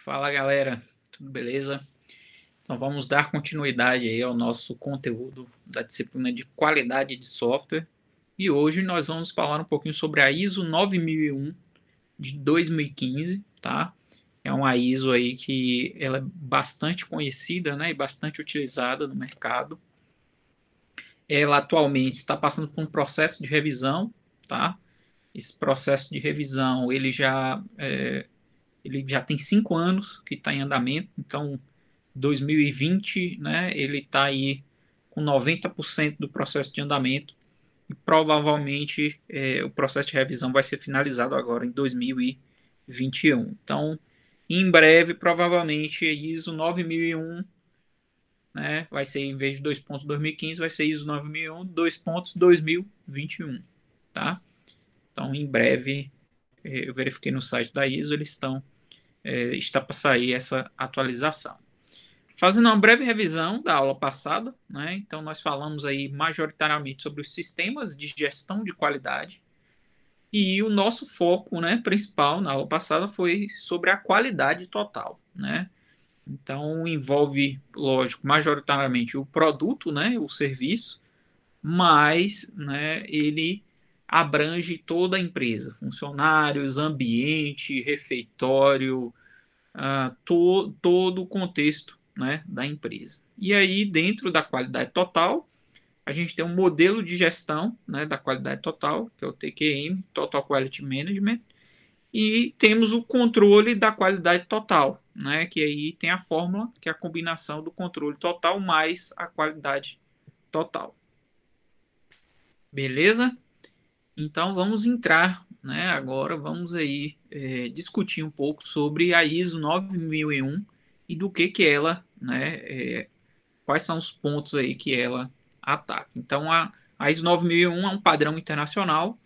Fala galera, tudo beleza? Então vamos dar continuidade aí ao nosso conteúdo da disciplina de qualidade de software e hoje nós vamos falar um pouquinho sobre a ISO 9001 de 2015, tá? É uma ISO aí que ela é bastante conhecida, né, e bastante utilizada no mercado. Ela atualmente está passando por um processo de revisão, tá? Esse processo de revisão ele já tem 5 anos que está em andamento, então 2020, né, ele está aí com 90% do processo de andamento e provavelmente o processo de revisão vai ser finalizado agora em 2021. Então, em breve, provavelmente, ISO 9001, né, vai ser, em vez de 2.2015, vai ser ISO 9001 2.2021, tá? Então, em breve, eu verifiquei no site da ISO, está para sair essa atualização. Fazendo uma breve revisão da aula passada, né? Então nós falamos aí majoritariamente sobre os sistemas de gestão de qualidade e o nosso foco, né, principal na aula passada foi sobre a qualidade total, né? Então envolve, lógico, majoritariamente o produto, né, o serviço, mas, né, ele abrange toda a empresa, funcionários, ambiente, refeitório, todo o contexto, né, da empresa. E aí, dentro da qualidade total, a gente tem um modelo de gestão, né, da qualidade total, que é o TQM, Total Quality Management, e temos o controle da qualidade total, né, que aí tem a fórmula, que é a combinação do controle total mais a qualidade total. Beleza? Então vamos entrar, né, agora vamos aí discutir um pouco sobre a ISO 9001 e do que ela, né, quais são os pontos aí que ela ataca. Então a ISO 9001 é um padrão internacional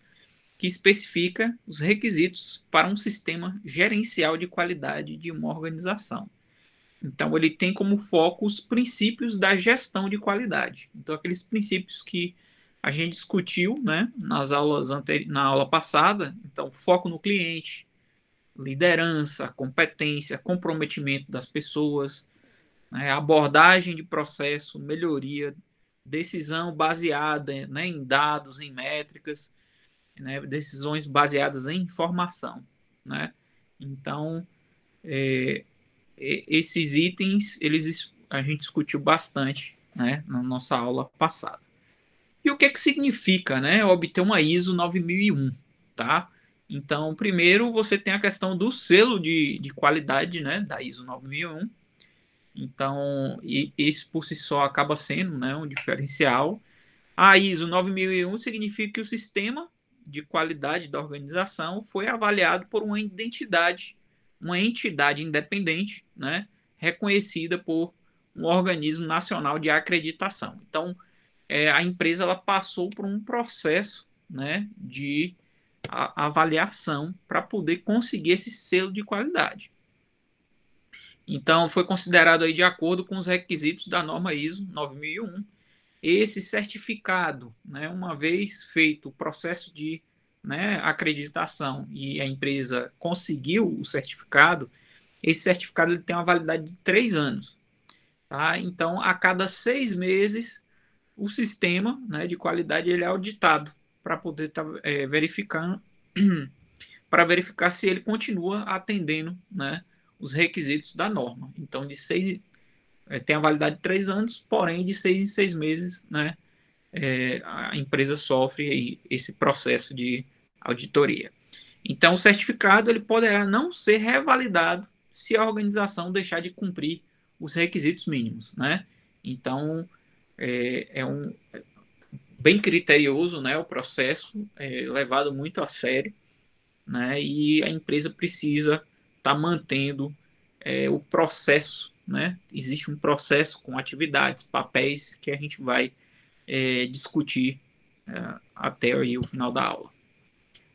que especifica os requisitos para um sistema gerencial de qualidade de uma organização. Então ele tem como foco os princípios da gestão de qualidade. Então aqueles princípios que a gente discutiu, né, na aula passada. Então foco no cliente, liderança, competência, comprometimento das pessoas, né, abordagem de processo, melhoria, decisão baseada, né, em dados, em métricas, né, decisões baseadas em informação, né? Então esses itens a gente discutiu bastante, né, na nossa aula passada. E o que significa, né, obter uma ISO 9001, tá? Então, primeiro você tem a questão do selo de qualidade, né, da ISO 9001. Então, isso por si só acaba sendo, né, um diferencial. A ISO 9001 significa que o sistema de qualidade da organização foi avaliado por uma entidade independente, né, reconhecida por um organismo nacional de acreditação. Então, a empresa ela passou por um processo, né, de avaliação para poder conseguir esse selo de qualidade. Então, foi considerado aí de acordo com os requisitos da norma ISO 9001. Esse certificado, né, uma vez feito o processo de, né, acreditação e a empresa conseguiu o certificado, esse certificado ele tem uma validade de 3 anos. Tá? Então, a cada 6 meses, o sistema, né, de qualidade ele é auditado para poder estar verificando, para verificar se ele continua atendendo, né, os requisitos da norma. Então, tem a validade de 3 anos, porém de 6 em 6 meses, né, a empresa sofre aí esse processo de auditoria. Então, o certificado ele poderá não ser revalidado se a organização deixar de cumprir os requisitos mínimos, né? Então, é um bem criterioso, né? O processo é levado muito a sério, né? E a empresa precisa estar mantendo o processo, né? Existe um processo com atividades, papéis que a gente vai discutir até aí o final da aula.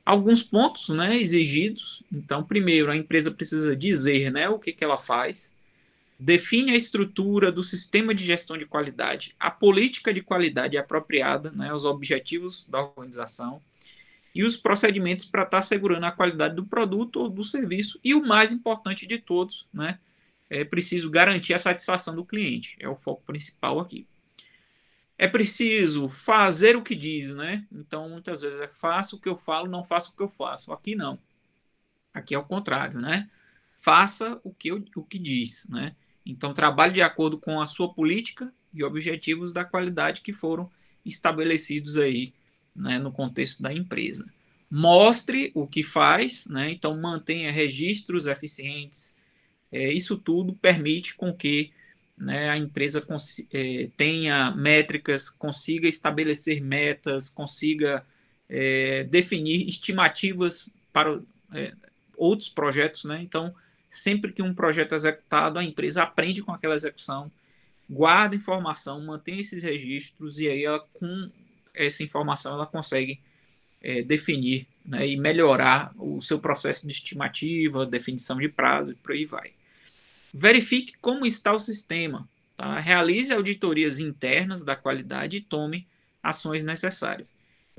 Alguns pontos, né, exigidos. Então, primeiro, a empresa precisa dizer, né, o que ela faz, define a estrutura do sistema de gestão de qualidade, a política de qualidade apropriada, né, os objetivos da organização, e os procedimentos para estar assegurando a qualidade do produto ou do serviço. E o mais importante de todos, né? É preciso garantir a satisfação do cliente. É o foco principal aqui. É preciso fazer o que diz, né? Então, muitas vezes é faço o que eu falo, não faço o que eu faço. Aqui não. Aqui é o contrário, né? Faça o que diz, né? Então, trabalhe de acordo com a sua política e objetivos da qualidade que foram estabelecidos aí, né, no contexto da empresa. Mostre o que faz, né? Então, mantenha registros eficientes. Isso tudo permite com que, né, a empresa tenha métricas, consiga estabelecer metas, consiga definir estimativas para é, outros projetos, né? Então, sempre que um projeto é executado, a empresa aprende com aquela execução, guarda informação, mantém esses registros e aí ela, com essa informação ela consegue definir, né, e melhorar o seu processo de estimativa, definição de prazo e por aí vai. Verifique como está o sistema. Tá? Realize auditorias internas da qualidade e tome ações necessárias.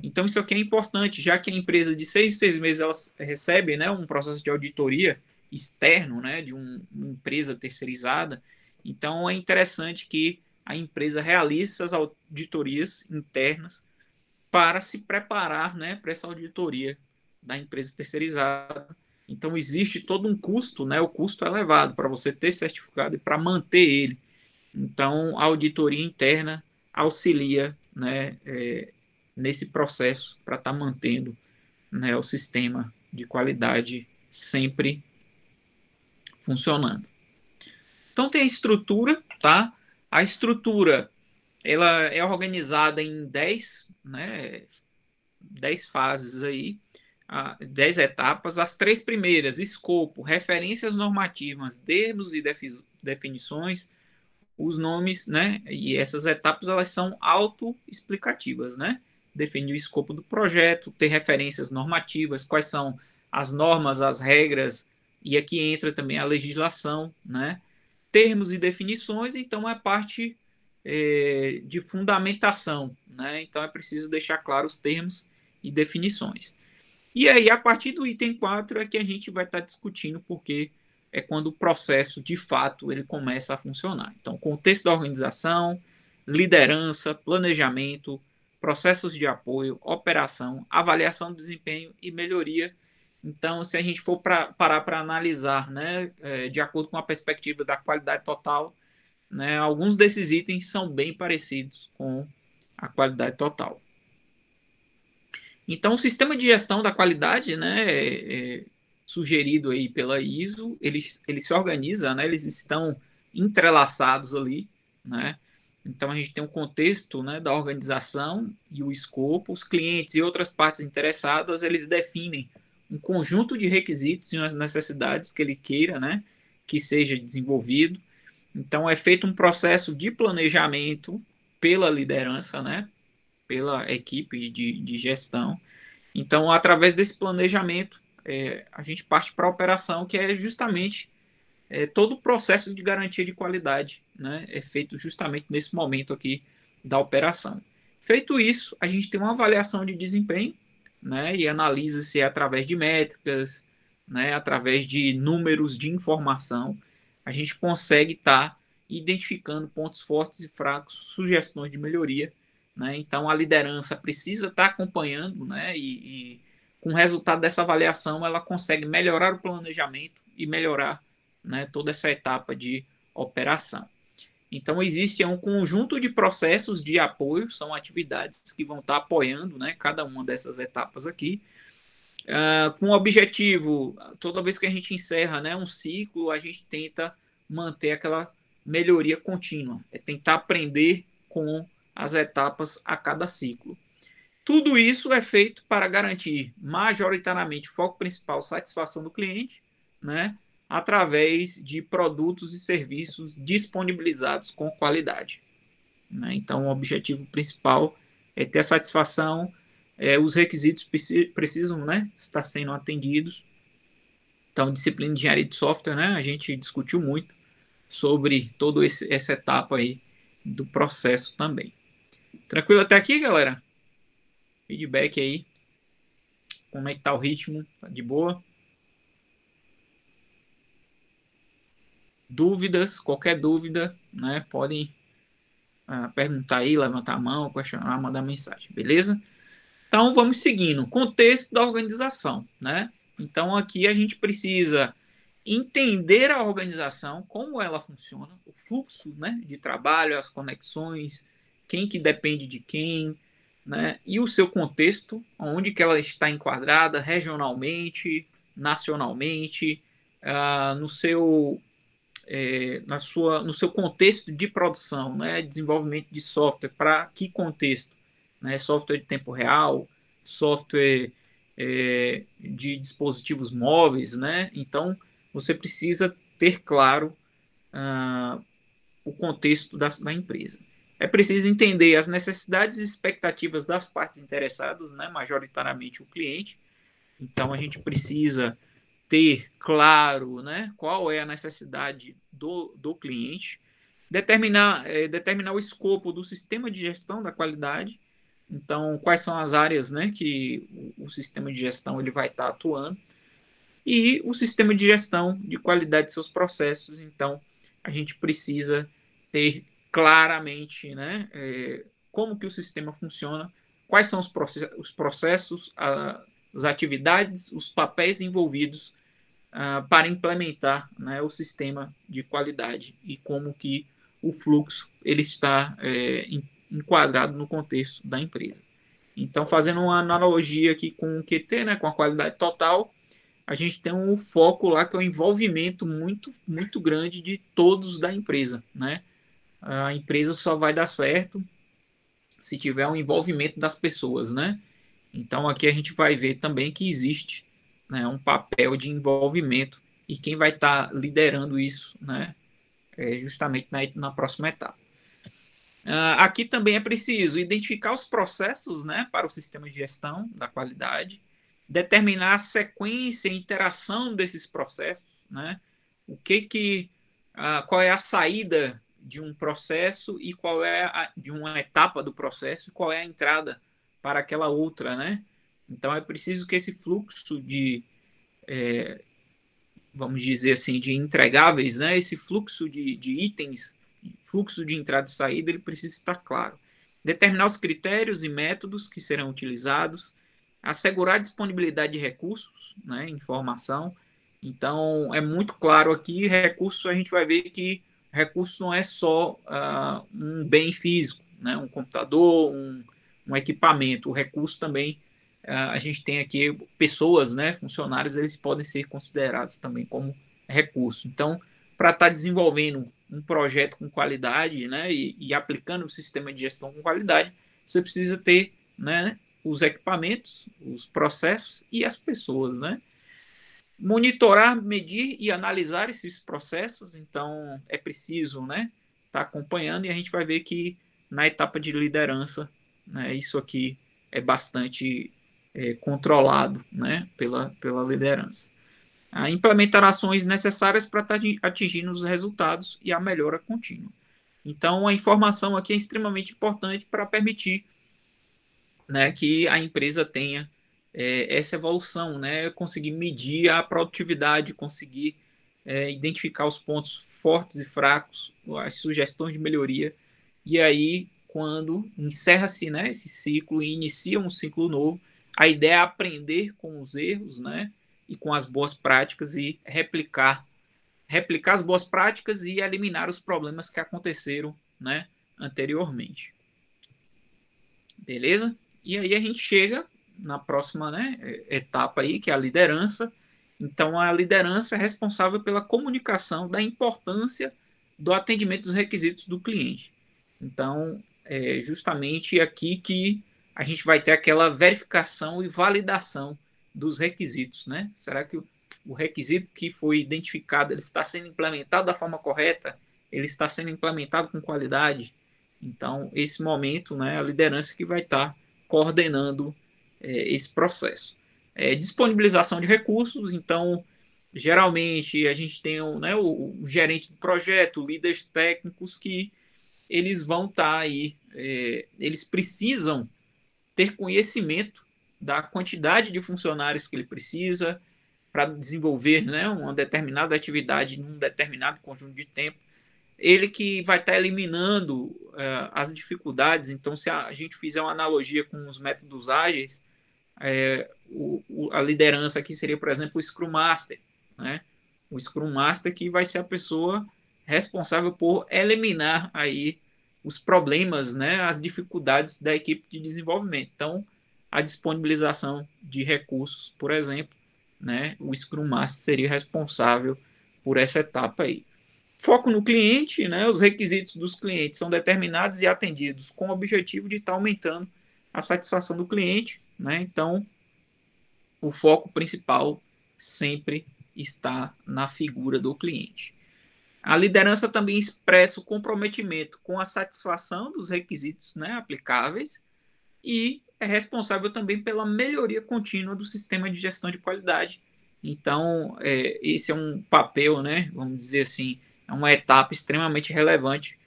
Então, isso aqui é importante, já que a empresa de 6 em 6 meses ela recebe, né, um processo de auditoria externo, né, de uma empresa terceirizada. Então, é interessante que a empresa realize essas auditorias internas para se preparar, né, para essa auditoria da empresa terceirizada. Então existe todo um custo, né? O custo é elevado para você ter certificado e para manter ele. Então a auditoria interna auxilia, né, nesse processo para estar mantendo, né, o sistema de qualidade sempre funcionando. Então tem a estrutura, tá? A estrutura ela é organizada em 10, né, 10 fases aí, 10 etapas. As 3 primeiras, escopo, referências normativas, termos e definições, os nomes, né? E essas etapas elas são autoexplicativas, né? Definir o escopo do projeto, ter referências normativas, quais são as normas, as regras, e aqui entra também a legislação, né? Termos e definições, então é a parte de fundamentação, né? Então é preciso deixar claro os termos e definições. E aí, a partir do item 4 é que a gente vai estar discutindo, porque é quando o processo, de fato, ele começa a funcionar. Então, contexto da organização, liderança, planejamento, processos de apoio, operação, avaliação do desempenho e melhoria. Então, se a gente for parar para analisar, né, de acordo com a perspectiva da qualidade total, né, alguns desses itens são bem parecidos com a qualidade total. Então, o sistema de gestão da qualidade, né, sugerido aí pela ISO, ele se organiza, né, eles estão entrelaçados ali, né? Então, a gente tem um contexto, né, da organização e o escopo, os clientes e outras partes interessadas, eles definem um conjunto de requisitos e as necessidades que ele queira, né, que seja desenvolvido. Então, é feito um processo de planejamento pela liderança, né, pela equipe de gestão. Então, através desse planejamento, a gente parte para a operação, que é justamente todo o processo de garantia de qualidade, né? É feito justamente nesse momento aqui da operação. Feito isso, a gente tem uma avaliação de desempenho, né? E analisa se é através de métricas, né? Através de números de informação, a gente consegue estar identificando pontos fortes e fracos, sugestões de melhoria, né? Então a liderança precisa estar acompanhando, né? E com o resultado dessa avaliação, ela consegue melhorar o planejamento e melhorar, né, toda essa etapa de operação. Então, existe um conjunto de processos de apoio, são atividades que vão estar apoiando, né, cada uma dessas etapas aqui, com o objetivo, toda vez que a gente encerra, né, um ciclo, a gente tenta manter aquela melhoria contínua, é tentar aprender com as etapas a cada ciclo. Tudo isso é feito para garantir majoritariamente foco principal, satisfação do cliente, né, através de produtos e serviços disponibilizados com qualidade, né? Então, o objetivo principal é ter a satisfação, os requisitos precisam, né, estar sendo atendidos. Então, disciplina de engenharia de software, né, a gente discutiu muito sobre toda essa etapa aí do processo também. Tranquilo até aqui, galera? Feedback aí. Como é que tá o ritmo? Tá de boa? Dúvidas, qualquer dúvida, né? Podem perguntar aí, levantar a mão, questionar, mandar mensagem, beleza? Então vamos seguindo. Contexto da organização, né? Então aqui a gente precisa entender a organização, como ela funciona, o fluxo, né, de trabalho, as conexões, quem que depende de quem, né, e o seu contexto, onde que ela está enquadrada regionalmente, nacionalmente, no seu no seu contexto de produção, né, desenvolvimento de software, para que contexto? Né, software de tempo real, software de dispositivos móveis, né? Então, você precisa ter claro o contexto da empresa. É preciso entender as necessidades e expectativas das partes interessadas, né, majoritariamente o cliente. Então, a gente precisa ter claro, né, qual é a necessidade do cliente, determinar o escopo do sistema de gestão da qualidade. Então, quais são as áreas, né, que o sistema de gestão ele vai estar atuando, e o sistema de gestão de qualidade de seus processos. Então, a gente precisa ter claramente, né, como que o sistema funciona, quais são os processos, as atividades, os papéis envolvidos para implementar, né, o sistema de qualidade e como que o fluxo ele está enquadrado no contexto da empresa. Então, fazendo uma analogia aqui com o QT, né, com a qualidade total, a gente tem um foco lá que é o envolvimento muito, muito grande de todos da empresa, né? A empresa só vai dar certo se tiver um envolvimento das pessoas, né? Então aqui a gente vai ver também que existe, né, um papel de envolvimento, e quem vai estar liderando isso, né, justamente na próxima etapa. Aqui também é preciso identificar os processos, né, para o sistema de gestão da qualidade, determinar a sequência e interação desses processos, né, qual é a saída de um processo e qual é de uma etapa do processo e qual é a entrada para aquela outra, né? Então é preciso que esse fluxo vamos dizer assim, de entregáveis, né? Esse fluxo de itens, fluxo de entrada e saída, ele precisa estar claro. Determinar os critérios e métodos que serão utilizados, assegurar a disponibilidade de recursos, né? Informação. Então, é muito claro aqui, recursos, a gente vai ver que recurso não é só um bem físico, né? Um computador, um equipamento. O recurso também a gente tem aqui pessoas, né, funcionários, eles podem ser considerados também como recurso. Então, para estar desenvolvendo um projeto com qualidade, né, e aplicando o sistema de gestão com qualidade, você precisa ter, né, os equipamentos, os processos e as pessoas, né? Monitorar, medir e analisar esses processos. Então, é preciso, né, estar acompanhando, e a gente vai ver que na etapa de liderança, né, isso aqui é bastante controlado, né, pela liderança. Implementar ações necessárias para estar atingindo os resultados e a melhora contínua. Então, a informação aqui é extremamente importante para permitir, né, que a empresa tenha essa evolução, né, conseguir medir a produtividade, conseguir identificar os pontos fortes e fracos, as sugestões de melhoria, e aí, quando encerra-se, né, esse ciclo e inicia um ciclo novo, a ideia é aprender com os erros, né, e com as boas práticas, e replicar as boas práticas e eliminar os problemas que aconteceram, né, anteriormente. Beleza? E aí a gente chega na próxima, né, etapa aí, que é a liderança. Então, a liderança é responsável pela comunicação da importância do atendimento dos requisitos do cliente. Então, é justamente aqui que a gente vai ter aquela verificação e validação dos requisitos, né? Será que o requisito que foi identificado ele está sendo implementado da forma correta? Ele está sendo implementado com qualidade? Então, esse momento, né, a liderança que vai estar coordenando esse processo. Disponibilização de recursos. Então, geralmente a gente tem né, o gerente do projeto, líderes técnicos, que eles vão estar aí, eles precisam ter conhecimento, da quantidade de funcionários que ele precisa para desenvolver, né, uma determinada atividade num determinado conjunto de tempo. Ele que vai estar eliminando as dificuldades. Então, se a gente fizer uma analogia com os métodos ágeis, a liderança aqui seria, por exemplo, o Scrum Master, né? O Scrum Master que vai ser a pessoa responsável por eliminar aí os problemas, né, as dificuldades da equipe de desenvolvimento. Então, a disponibilização de recursos, por exemplo, né, o Scrum Master seria responsável por essa etapa aí. Foco no cliente, né, os requisitos dos clientes são determinados e atendidos com o objetivo de estar aumentando a satisfação do cliente, né? Então, o foco principal sempre está na figura do cliente. A liderança também expressa o comprometimento com a satisfação dos requisitos, né, aplicáveis, e é responsável também pela melhoria contínua do sistema de gestão de qualidade. Então, esse é um papel, né, vamos dizer assim, é uma etapa extremamente relevante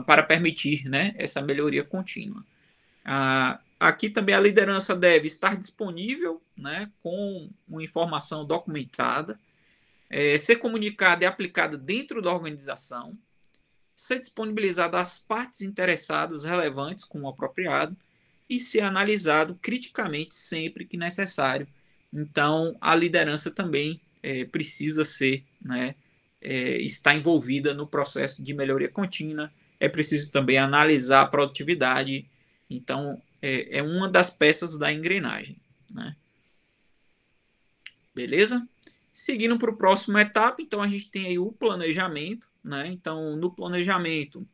para permitir, né, essa melhoria contínua. Aqui também a liderança deve estar disponível, né, com uma informação documentada, ser comunicada e aplicada dentro da organização, ser disponibilizada às partes interessadas relevantes como apropriado e ser analisado criticamente sempre que necessário. Então, a liderança também precisa ser, né, estar envolvida no processo de melhoria contínua. É preciso também analisar a produtividade. Então, é uma das peças da engrenagem, né? Beleza? Seguindo para o próximo etapa, então a gente tem aí o planejamento, né? Então, no planejamento,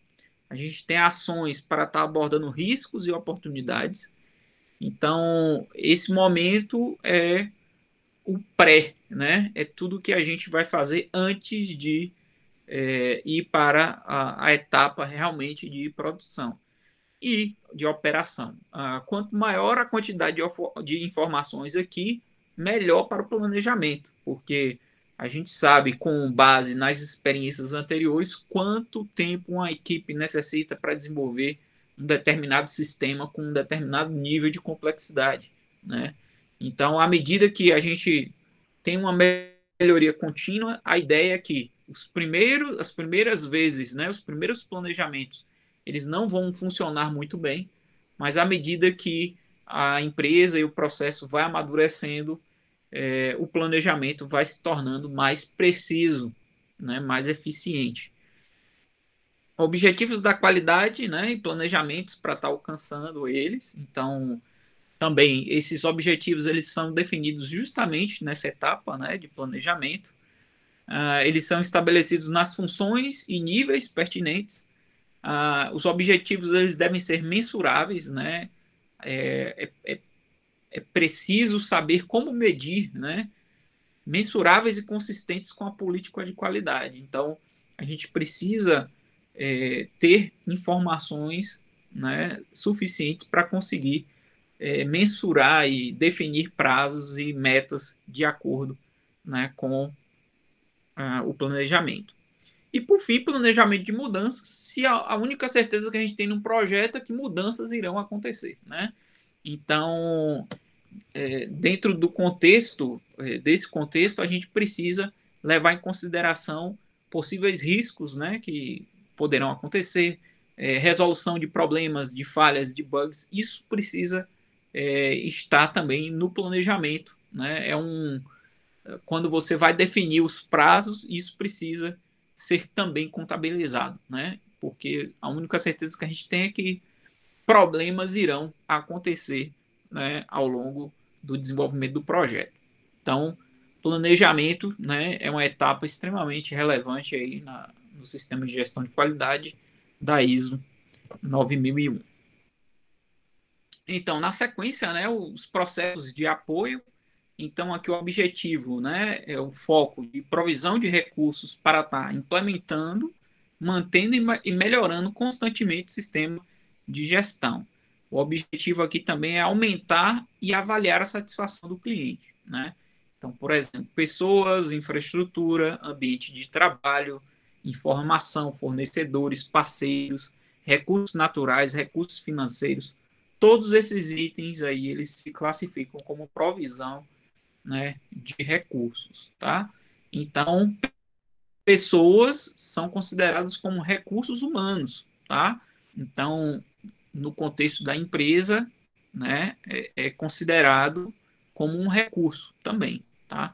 a gente tem ações para estar abordando riscos e oportunidades. Então, esse momento é o pré, né? É tudo que a gente vai fazer antes de ir para a etapa realmente de produção e de operação. Quanto maior a quantidade de informações aqui, melhor para o planejamento, porque a gente sabe, com base nas experiências anteriores, quanto tempo uma equipe necessita para desenvolver um determinado sistema com um determinado nível de complexidade, né? Então, à medida que a gente tem uma melhoria contínua, a ideia é que as primeiras vezes, né, os primeiros planejamentos, eles não vão funcionar muito bem, mas à medida que a empresa e o processo vai amadurecendo, o planejamento vai se tornando mais preciso, né, mais eficiente. Objetivos da qualidade, né, e planejamentos para estar alcançando eles. Então, também esses objetivos eles são definidos justamente nessa etapa, né, de planejamento. Eles são estabelecidos nas funções e níveis pertinentes. Os objetivos eles devem ser mensuráveis, né? É preciso saber como medir, né? Mensuráveis e consistentes com a política de qualidade. Então, a gente precisa ter informações, né, suficientes para conseguir mensurar e definir prazos e metas de acordo, né, com o planejamento. E, por fim, planejamento de mudanças, se a única certeza que a gente tem num projeto é que mudanças irão acontecer, né? Então, dentro do contexto, desse contexto, a gente precisa levar em consideração possíveis riscos, né, que poderão acontecer, resolução de problemas, de falhas, de bugs, isso precisa estar também no planejamento, né? Quando você vai definir os prazos, isso precisa ser também contabilizado, né? Porque a única certeza que a gente tem é que problemas irão acontecer, né, ao longo do desenvolvimento do projeto. Então, planejamento, né, é uma etapa extremamente relevante aí no sistema de gestão de qualidade da ISO 9001. Então, na sequência, né, os processos de apoio. Então, aqui o objetivo, né, é o foco de provisão de recursos para estar implementando, mantendo e melhorando constantemente o sistema de gestão. O objetivo aqui também é aumentar e avaliar a satisfação do cliente, né? Então, por exemplo, pessoas, infraestrutura, ambiente de trabalho, informação, fornecedores, parceiros, recursos naturais, recursos financeiros, todos esses itens aí, eles se classificam como provisão, né, de recursos, tá? Então, pessoas são consideradas como recursos humanos, tá? Então, no contexto da empresa, né, é considerado como um recurso também, tá?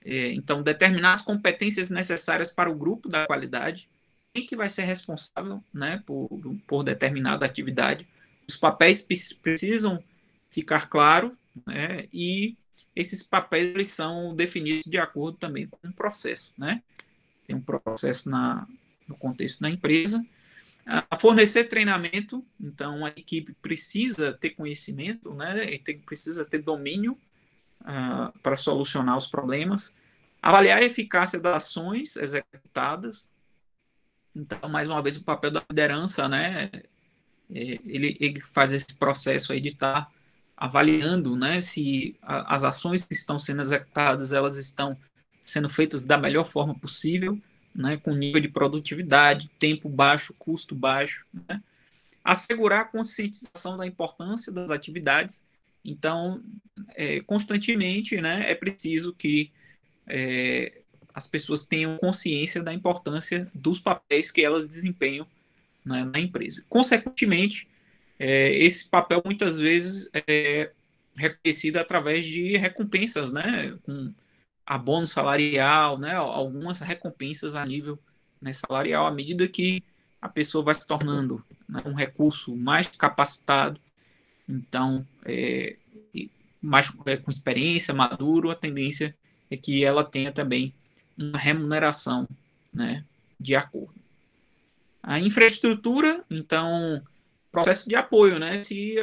Então, determinar as competências necessárias para o grupo da qualidade, quem que vai ser responsável, né, por determinada atividade, os papéis precisam ficar claros, né, e esses papéis eles são definidos de acordo também com o processo, né? Tem um processo no contexto da empresa. A fornecer treinamento, então a equipe precisa ter conhecimento, né, e precisa ter domínio para solucionar os problemas, avaliar a eficácia das ações executadas. Então, mais uma vez, o papel da liderança, né, ele faz esse processo aí de estar avaliando, né, se as ações que estão sendo executadas, elas estão sendo feitas da melhor forma possível, né, com nível de produtividade, tempo baixo, custo baixo, né? Assegurar a conscientização da importância das atividades. Então, constantemente, né, é preciso que as pessoas tenham consciência da importância dos papéis que elas desempenham, né, na empresa. Consequentemente, esse papel muitas vezes é reconhecido através de recompensas, né, com abono salarial, né, algumas recompensas a nível, né, salarial, à medida que a pessoa vai se tornando, né, um recurso mais capacitado, então, mais com experiência, maduro, a tendência é que ela tenha também uma remuneração, né, de acordo. A infraestrutura, então, processo de apoio, né? Se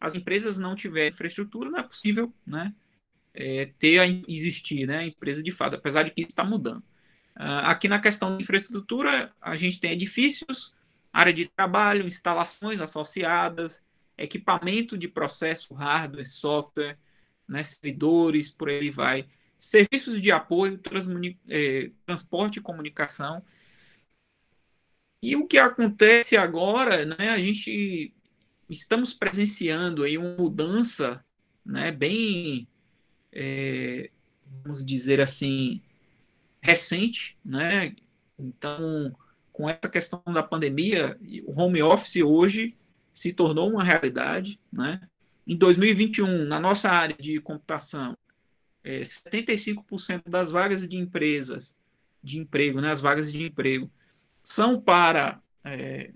as empresas não tiverem infraestrutura, não é possível, né, existir, né, a empresa de fato, apesar de que isso está mudando. Aqui na questão de infraestrutura, a gente tem edifícios, área de trabalho, instalações associadas, equipamento de processo, hardware, software, né, servidores, por aí vai, serviços de apoio, transporte e comunicação. E o que acontece agora, né, a gente estamos presenciando aí uma mudança, né, bem, vamos dizer assim, recente, né? Então, com essa questão da pandemia, o home office hoje se tornou uma realidade, né? Em 2021, na nossa área de computação, 75% das vagas de empresas, de emprego, né, as vagas de emprego, são para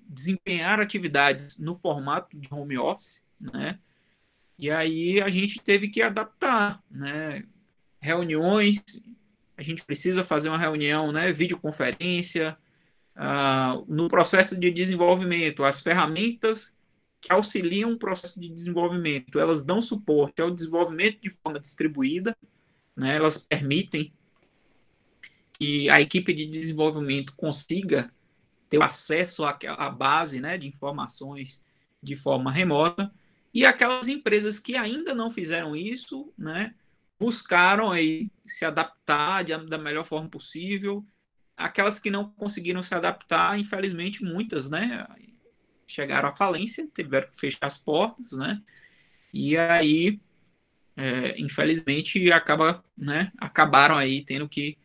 desempenhar atividades no formato de home office, né? E aí a gente teve que adaptar, né? Reuniões, a gente precisa fazer uma reunião, né? Videoconferência, no processo de desenvolvimento, as ferramentas que auxiliam o processo de desenvolvimento, elas dão suporte ao desenvolvimento de forma distribuída, né? Elas permitem que a equipe de desenvolvimento consiga ter acesso à base, né, de informações de forma remota, e aquelas empresas que ainda não fizeram isso, né, buscaram aí se adaptar da melhor forma possível. Aquelas que não conseguiram se adaptar, infelizmente muitas, né, chegaram à falência, tiveram que fechar as portas, né, e aí, infelizmente, acabaram aí tendo que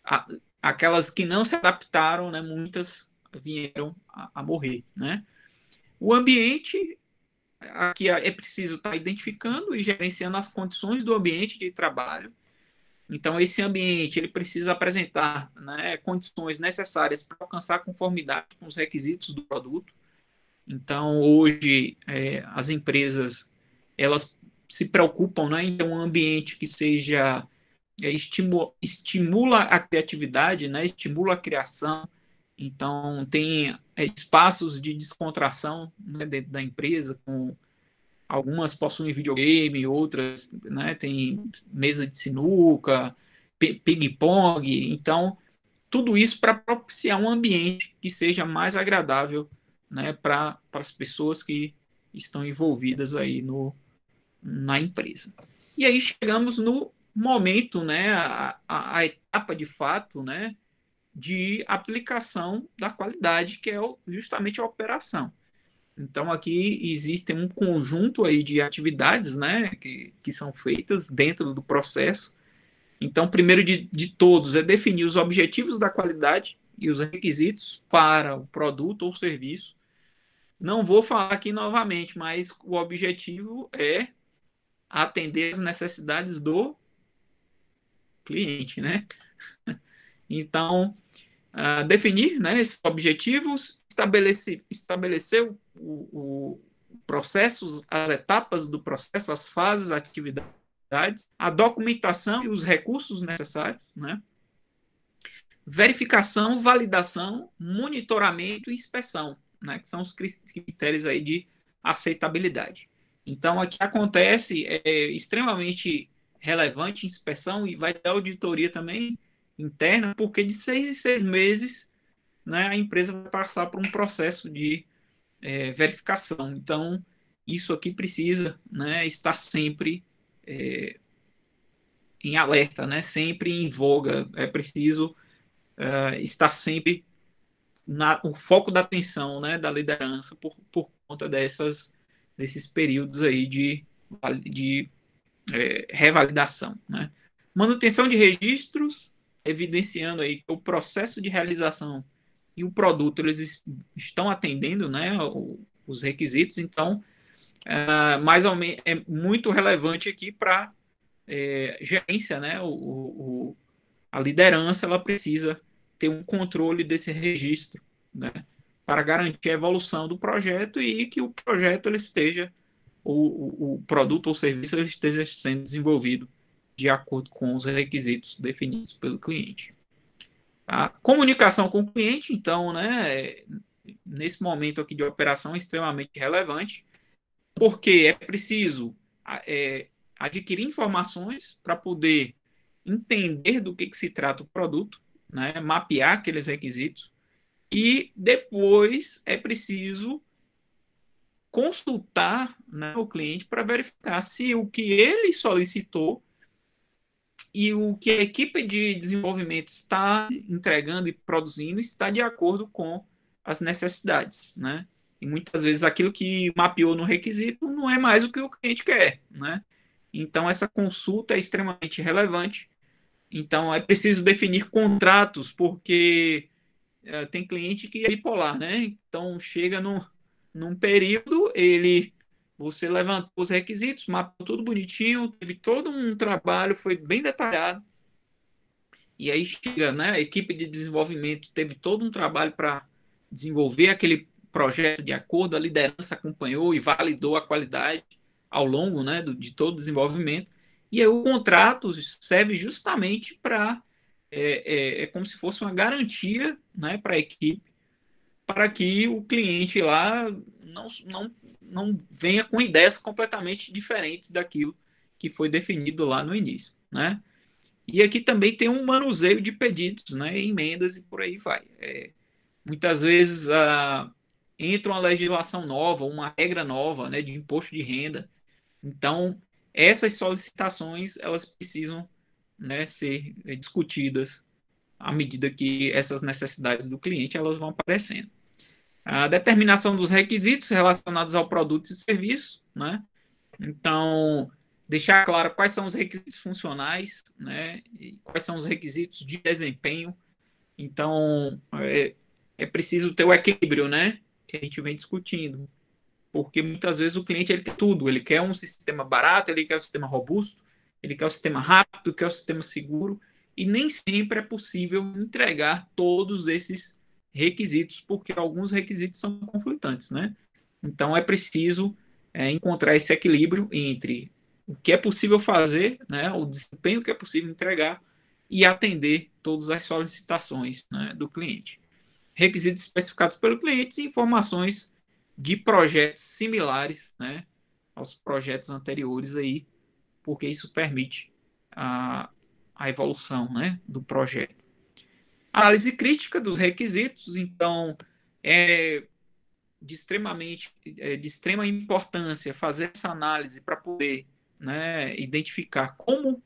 a, aquelas que não se adaptaram, né, muitas vieram a morrer, né? O ambiente, aqui é preciso estar identificando e gerenciando as condições do ambiente de trabalho. Então, esse ambiente ele precisa apresentar, né, condições necessárias para alcançar conformidade com os requisitos do produto. Então, hoje, as empresas elas se preocupam, né, em ter um ambiente que seja estimula a criatividade, né, estimula a criação. Então, tem espaços de descontração, né, dentro da empresa, com algumas possuem videogame, outras, né, tem mesa de sinuca, ping-pong. Então, tudo isso para propiciar um ambiente que seja mais agradável, né, para as pessoas que estão envolvidas aí na empresa. E aí chegamos no momento, né, a etapa de fato, né, de aplicação da qualidade, que é justamente a operação. Então, aqui existe um conjunto aí de atividades, né, que são feitas dentro do processo. Então, primeiro de todos é definir os objetivos da qualidade e os requisitos para o produto ou serviço. Não vou falar aqui novamente, mas o objetivo é atender as necessidades do cliente, né? Então, definir, né, esses objetivos, estabelecer o processos, as etapas do processo, as fases, as atividades, a documentação e os recursos necessários, né? Verificação, validação, monitoramento e inspeção, né, que são os critérios aí de aceitabilidade. Então, aqui acontece extremamente relevante inspeção e vai ter auditoria também interna, porque de 6 em 6 meses, né, a empresa vai passar por um processo de verificação. Então, isso aqui precisa, né, estar sempre em alerta, né, sempre em voga. É preciso estar sempre o foco da atenção, né, da liderança por conta desses períodos aí de revalidação, né? Manutenção de registros, evidenciando aí que o processo de realização e o produto eles estão atendendo, né, os requisitos. Então, mais ou menos é muito relevante aqui para gerência, né? A liderança ela precisa ter um controle desse registro, né, para garantir a evolução do projeto e que o projeto ele esteja, o produto ou serviço ele esteja sendo desenvolvido de acordo com os requisitos definidos pelo cliente. A comunicação com o cliente, então, né, nesse momento aqui de operação é extremamente relevante, porque é preciso adquirir informações para poder entender do que se trata o produto, né, mapear aqueles requisitos, e depois é preciso consultar, né, o cliente para verificar se o que ele solicitou e o que a equipe de desenvolvimento está entregando e produzindo está de acordo com as necessidades, né? E muitas vezes aquilo que mapeou no requisito não é mais o que o cliente quer, né? Então essa consulta é extremamente relevante. Então é preciso definir contratos, porque tem cliente que é bipolar, né? Então chega num período, você levantou os requisitos, mapeou tudo bonitinho, teve todo um trabalho, foi bem detalhado. E aí chega, né? A equipe de desenvolvimento teve todo um trabalho para desenvolver aquele projeto de acordo, a liderança acompanhou e validou a qualidade ao longo, né, de todo o desenvolvimento. E aí o contrato serve justamente para é como se fosse uma garantia, né, para a equipe, para que o cliente lá não venha com ideias completamente diferentes daquilo que foi definido lá no início, né? E aqui também tem um manuseio de pedidos, né, emendas e por aí vai. Muitas vezes entra uma legislação nova, uma regra nova, né, de imposto de renda. Então, essas solicitações elas precisam, né, ser discutidas à medida que essas necessidades do cliente elas vão aparecendo. A determinação dos requisitos relacionados ao produto e serviço, né? Então, deixar claro quais são os requisitos funcionais, né? E quais são os requisitos de desempenho. Então, é preciso ter o equilíbrio, né? Que a gente vem discutindo. Porque muitas vezes o cliente ele quer tudo. Ele quer um sistema barato, ele quer um sistema robusto, ele quer um sistema rápido, quer um sistema seguro. E nem sempre é possível entregar todos esses requisitos, porque alguns requisitos são conflitantes, né? Então é preciso encontrar esse equilíbrio entre o que é possível fazer, né, o desempenho que é possível entregar e atender todas as solicitações, né, do cliente. Requisitos especificados pelo cliente e informações de projetos similares, né, aos projetos anteriores aí, porque isso permite a evolução, né, do projeto. Análise crítica dos requisitos, então é de extrema importância fazer essa análise para poder, né, identificar como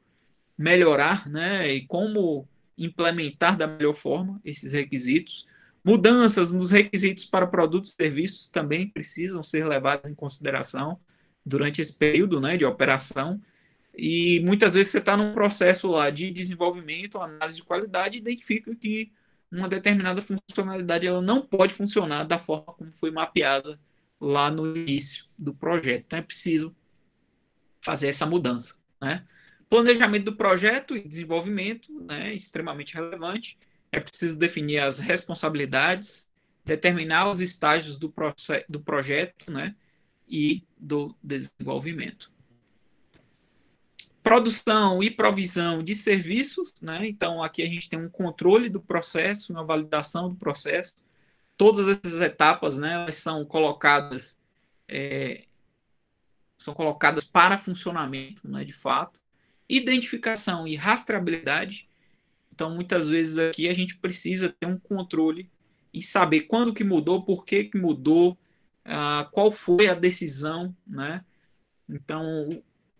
melhorar, né, e como implementar da melhor forma esses requisitos, Mudanças nos requisitos para produtos e serviços também precisam ser levadas em consideração durante esse período, né, de operação. E muitas vezes você está num processo lá de desenvolvimento, análise de qualidade, e identifica que uma determinada funcionalidade ela não pode funcionar da forma como foi mapeada lá no início do projeto. Então é preciso fazer essa mudança, né? Planejamento do projeto e desenvolvimento, né, extremamente relevante. É preciso definir as responsabilidades, determinar os estágios do projeto, né, e do desenvolvimento. Produção e provisão de serviços, né? Então aqui a gente tem um controle do processo, uma validação do processo. Todas essas etapas, né, elas são colocadas para funcionamento, né, de fato. Identificação e rastreabilidade. Então muitas vezes aqui a gente precisa ter um controle e saber quando que mudou, por que mudou, qual foi a decisão, né? Então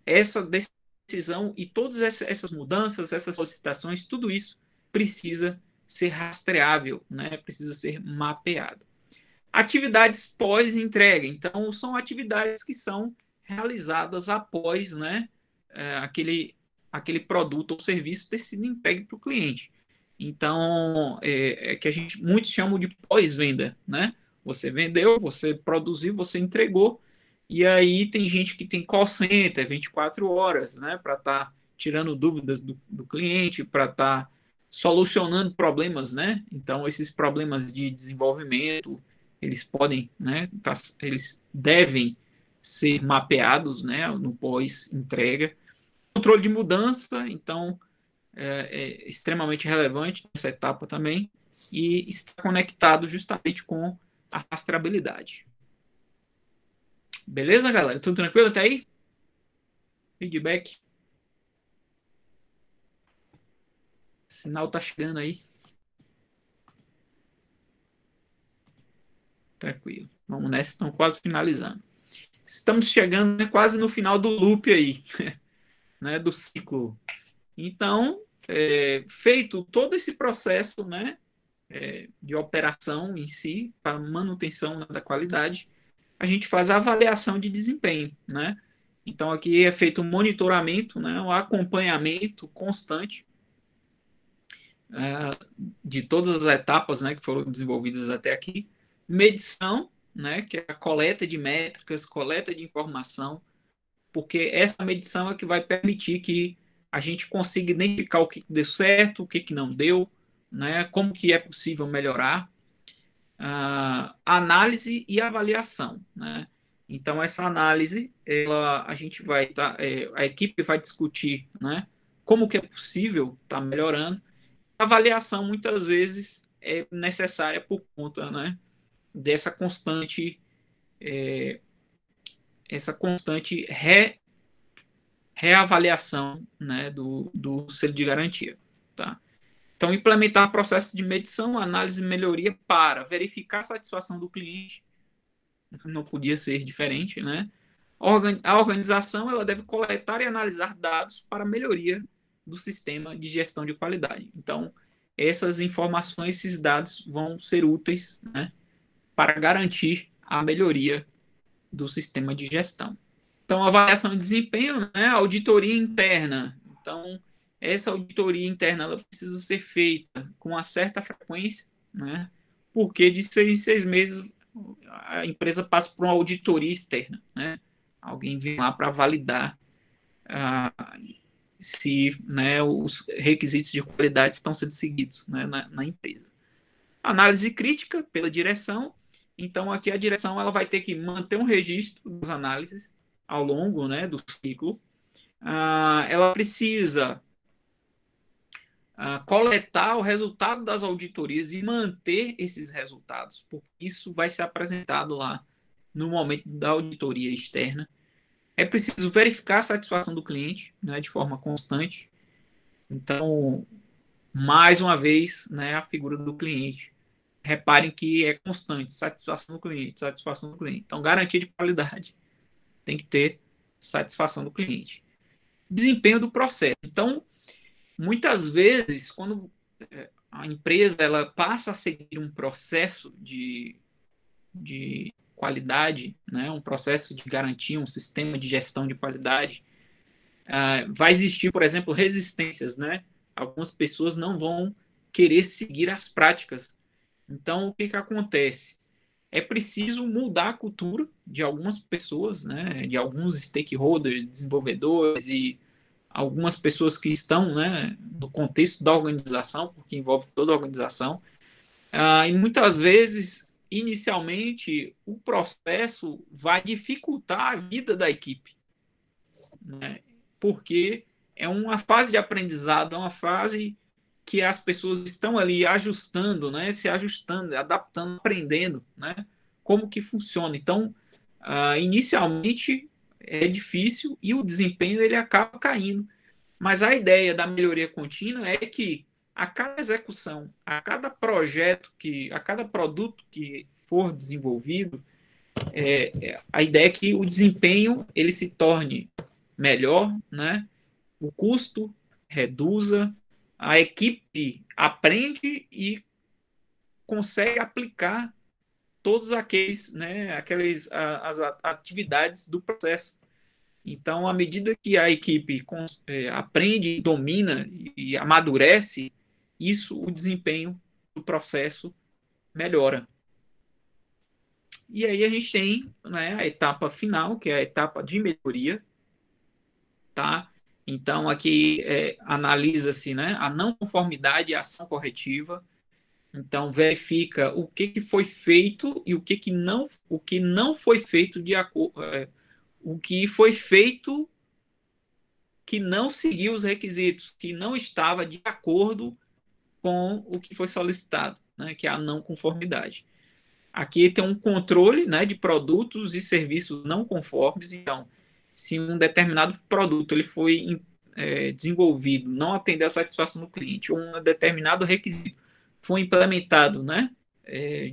essa decisão e todas essas mudanças, essas solicitações, tudo isso precisa ser rastreável, né? Precisa ser mapeado. Atividades pós-entrega. Então, são atividades que são realizadas após, né, aquele produto ou serviço ter sido entregue para o cliente. Então, que a gente muitos chamam de pós-venda, né? Você vendeu, você produziu, você entregou, e aí tem gente que tem call center 24 horas, né, para estar tirando dúvidas do cliente, para estar solucionando problemas, né? Então, esses problemas de desenvolvimento, eles podem, né, eles devem ser mapeados, né, no pós-entrega. Controle de mudança, então, é extremamente relevante nessa etapa também, e está conectado justamente com a rastreabilidade. Beleza, galera? Tudo tranquilo até aí? Feedback? Sinal tá chegando aí. Tranquilo. Vamos nessa, estão quase finalizando. Estamos chegando, né, quase no final do loop aí, né, do ciclo. Então, feito todo esse processo, né, de operação em si, para manutenção, né, da qualidade, a gente faz a avaliação de desempenho, né? Então, aqui é feito um monitoramento, né, um acompanhamento constante de todas as etapas, né, que foram desenvolvidas até aqui, medição, né, que é a coleta de métricas, coleta de informação, porque essa medição é que vai permitir que a gente consiga identificar o que deu certo, o que não deu, né, como que é possível melhorar, análise e avaliação, né? Então essa análise, a gente vai a equipe vai discutir, né, como que é possível estar melhorando. A avaliação muitas vezes é necessária por conta, né, dessa constante reavaliação, né, do selo de garantia, tá? Então, implementar processo de medição, análise e melhoria para verificar a satisfação do cliente, não podia ser diferente, né? A organização ela deve coletar e analisar dados para melhoria do sistema de gestão de qualidade. Então, essas informações, esses dados vão ser úteis, né, para garantir a melhoria do sistema de gestão. Então, avaliação de desempenho, né, auditoria interna. Então, essa auditoria interna ela precisa ser feita com uma certa frequência, né, porque de 6 em 6 meses a empresa passa por uma auditoria externa, né? Alguém vem lá para validar se, né, os requisitos de qualidade estão sendo seguidos, né, na empresa. Análise crítica pela direção. Então, aqui a direção ela vai ter que manter um registro das análises ao longo, né, do ciclo. Ela precisa coletar o resultado das auditorias e manter esses resultados, porque isso vai ser apresentado lá no momento da auditoria externa. É preciso verificar a satisfação do cliente, né, de forma constante. Então, mais uma vez, né, a figura do cliente. Reparem que é constante, satisfação do cliente, satisfação do cliente. Então, garantia de qualidade tem que ter satisfação do cliente. Desempenho do processo. Então, muitas vezes, quando a empresa ela passa a seguir um processo de qualidade, né, um processo de garantia, um sistema de gestão de qualidade, vai existir, por exemplo, resistências, né? Algumas pessoas não vão querer seguir as práticas. Então, o que acontece? É preciso mudar a cultura de algumas pessoas, né, de alguns stakeholders, desenvolvedores e algumas pessoas que estão, né, no contexto da organização, porque envolve toda a organização. E muitas vezes, inicialmente, o processo vai dificultar a vida da equipe, né, porque é uma fase de aprendizado, é uma fase que as pessoas estão ali ajustando, né, se ajustando, adaptando, aprendendo, né, como que funciona. Então, inicialmente é difícil e o desempenho ele acaba caindo. Mas a ideia da melhoria contínua é que a cada execução, a cada projeto, a cada produto que for desenvolvido, a ideia é que o desempenho ele se torne melhor, né? O custo reduza, a equipe aprende e consegue aplicar todos aqueles, né, as atividades do processo. Então, à medida que a equipe aprende, domina e amadurece, isso, o desempenho do processo melhora. E aí a gente tem, né, a etapa final, que é a etapa de melhoria, tá? Então, aqui analisa-se, né, a não conformidade e a ação corretiva. Então, verifica que foi feito e o que não foi feito de acordo. O que foi feito que não seguiu os requisitos, que não estava de acordo com o que foi solicitado, né, que é a não conformidade. Aqui tem um controle, né, de produtos e serviços não conformes. Então, se um determinado produto ele foi desenvolvido, não atender a satisfação do cliente, ou um determinado requisito foi implementado, né,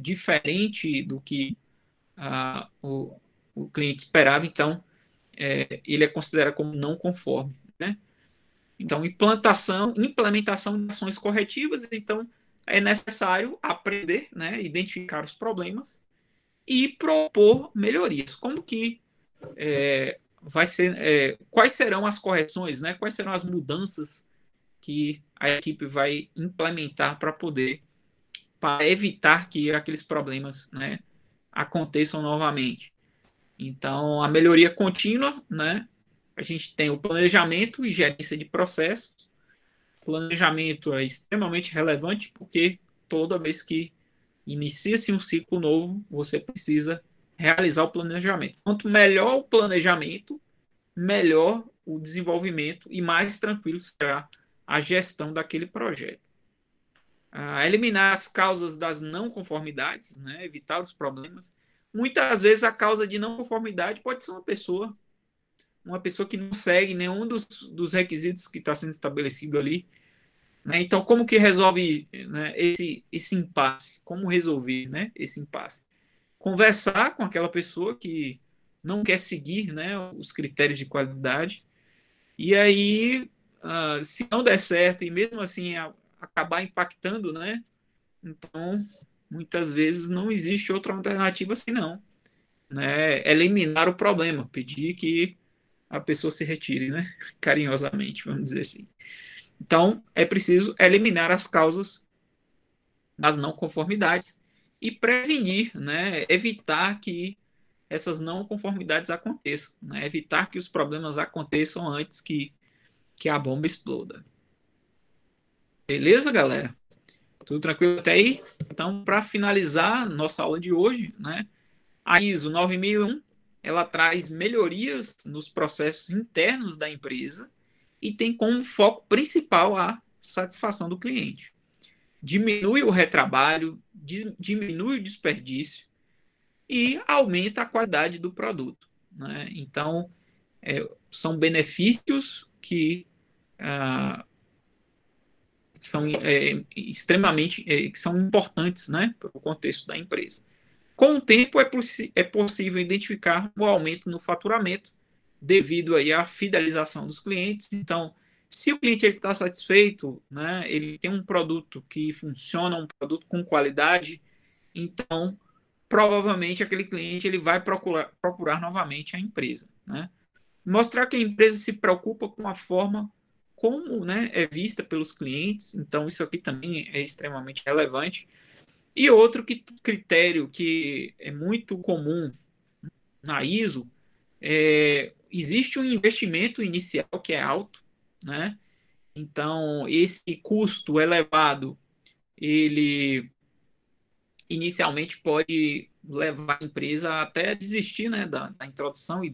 diferente do que o cliente esperava, então ele é considerado como não conforme, né? Então, implementação de ações corretivas, então é necessário aprender, né, identificar os problemas e propor melhorias. Como que vai ser, quais serão as correções, né? Quais serão as mudanças que a equipe vai implementar para evitar que aqueles problemas, né, aconteçam novamente. Então, a melhoria contínua, né? A gente tem o planejamento e gerência de processos. Planejamento é extremamente relevante porque toda vez que inicia-se um ciclo novo, você precisa realizar o planejamento. Quanto melhor o planejamento, melhor o desenvolvimento e mais tranquilo será a gestão daquele projeto. Eliminar as causas das não conformidades, né? Evitar os problemas. Muitas vezes a causa de não conformidade pode ser uma pessoa que não segue nenhum dos requisitos que está sendo estabelecido ali. Né? Então, como que resolve, né, esse impasse? Como resolver, né, esse impasse? Conversar com aquela pessoa que não quer seguir, né, os critérios de qualidade, e aí, se não der certo, e mesmo assim acabar impactando, né, então, muitas vezes não existe outra alternativa senão, né, eliminar o problema, pedir que a pessoa se retire, né, carinhosamente, vamos dizer assim. Então, é preciso eliminar as causas das não conformidades e prevenir, né, evitar que essas não conformidades aconteçam, né, evitar que os problemas aconteçam antes que a bomba exploda. Beleza, galera? Tudo tranquilo até aí? Então, para finalizar nossa aula de hoje, né, a ISO 9001 ela traz melhorias nos processos internos da empresa e tem como foco principal a satisfação do cliente. Diminui o retrabalho, diminui o desperdício e aumenta a qualidade do produto. Né? Então, são benefícios que são extremamente que são importantes, né, para o contexto da empresa. Com o tempo, é possível identificar o aumento no faturamento devido aí à fidelização dos clientes. Então, Se o cliente está satisfeito, né, ele tem um produto que funciona, um produto com qualidade, então provavelmente aquele cliente ele vai procurar novamente a empresa, né? Mostrar que a empresa se preocupa com a forma como, né, é vista pelos clientes, então isso aqui também é extremamente relevante. E outro critério que é muito comum na ISO existe um investimento inicial que é alto, né? Então esse custo elevado ele inicialmente pode levar a empresa até a desistir, né, da introdução e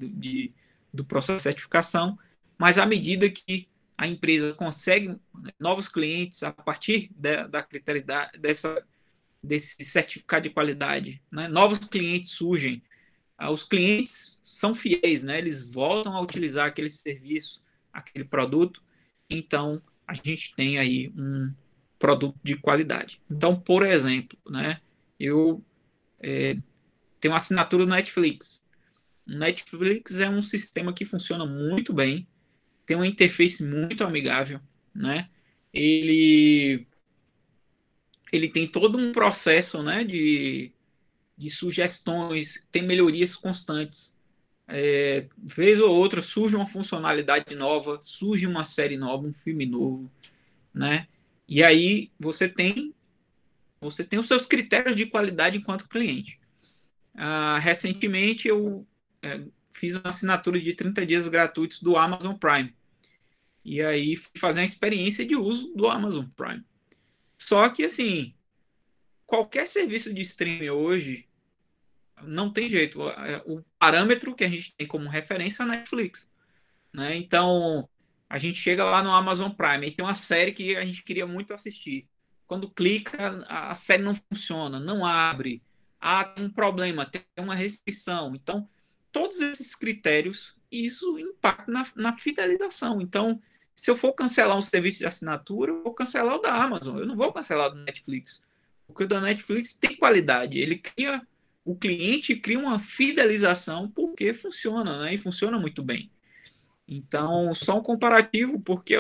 do processo de certificação, mas à medida que a empresa consegue, né, novos clientes a partir da criteriosidade, desse certificado de qualidade, né, novos clientes surgem, os clientes são fiéis, né, eles voltam a utilizar aquele serviço, aquele produto, então a gente tem aí um produto de qualidade. Então, por exemplo, né, eu tenho uma assinatura do Netflix. O Netflix é um sistema que funciona muito bem, tem uma interface muito amigável, né? Ele, ele tem todo um processo, né, de sugestões, tem melhorias constantes. Vez ou outra surge uma funcionalidade nova, surge uma série nova, um filme novo, né? E aí você tem os seus critérios de qualidade enquanto cliente. Recentemente eu fiz uma assinatura de 30 dias gratuitos do Amazon Prime. E aí fui fazer uma experiência de uso do Amazon Prime. Só que, assim, qualquer serviço de streaming hoje não tem jeito. O parâmetro que a gente tem como referência é a Netflix, né? Então, a gente chega lá no Amazon Prime e tem uma série que a gente queria muito assistir. Quando clica, a série não funciona, não abre. Tem um problema, tem uma restrição. Então, todos esses critérios, isso impacta na fidelização. Então, se eu for cancelar um serviço de assinatura, eu vou cancelar o da Amazon. Eu não vou cancelar o do Netflix. Porque o da Netflix tem qualidade. O cliente cria uma fidelização porque funciona, né? E funciona muito bem. Então, só um comparativo, porque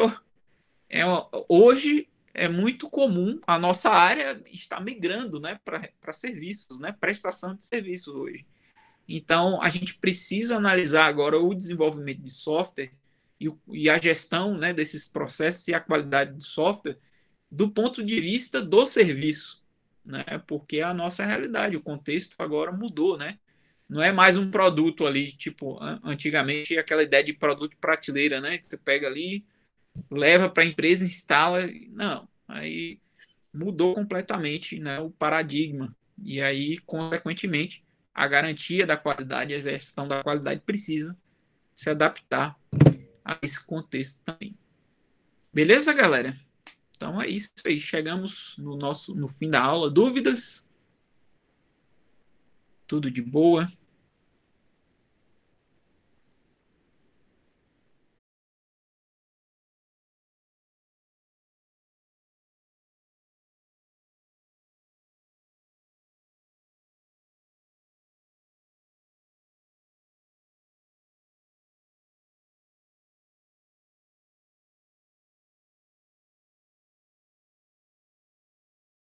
é, hoje é muito comum a nossa área estar migrando, né, para serviços, né, prestação de serviços hoje. Então, a gente precisa analisar agora o desenvolvimento de software e a gestão, né, desses processos e a qualidade do software do ponto de vista do serviço, né, porque é a nossa realidade, o contexto agora mudou, né? Não é mais um produto ali, tipo, antigamente aquela ideia de produto de prateleira, né? Que tu pega ali, leva para a empresa, instala. Não, aí mudou completamente, né, o paradigma. E aí, consequentemente, a garantia da qualidade, a gestão da qualidade precisa se adaptar a esse contexto também. Beleza, galera? Então é isso aí. Chegamos no fim da aula. Dúvidas? Tudo de boa?